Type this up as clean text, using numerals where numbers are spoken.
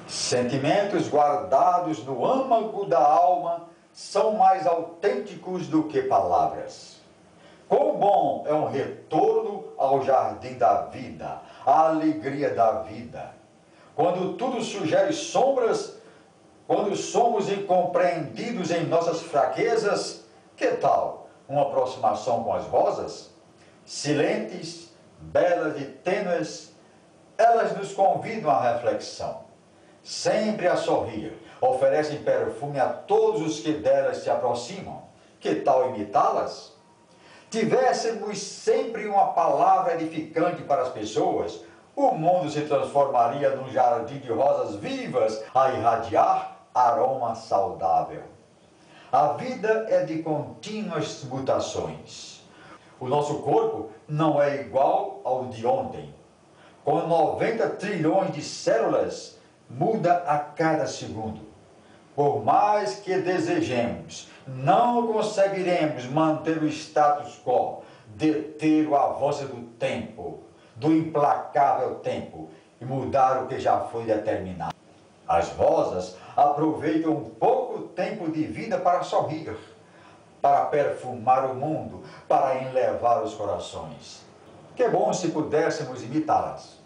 Sentimentos guardados no âmago da alma são mais autênticos do que palavras. Quão bom é um retorno ao jardim da vida, à alegria da vida. Quando tudo sugere sombras, quando somos incompreendidos em nossas fraquezas, que tal uma aproximação com as rosas? Silentes, belas e tênues, elas nos convidam à reflexão. Sempre a sorrir, oferecem perfume a todos os que delas se aproximam. Que tal imitá-las? Tivéssemos sempre uma palavra edificante para as pessoas, o mundo se transformaria num jardim de rosas vivas a irradiar aroma saudável. A vida é de contínuas mutações. O nosso corpo não é igual ao de ontem. Com 90 trilhões de células, muda a cada segundo. Por mais que desejemos, não conseguiremos manter o status quo, deter o avanço do tempo, do implacável tempo, e mudar o que já foi determinado. As rosas aproveitam um pouco tempo de vida para sorrir, para perfumar o mundo, para enlevar os corações. Que bom se pudéssemos imitá-las.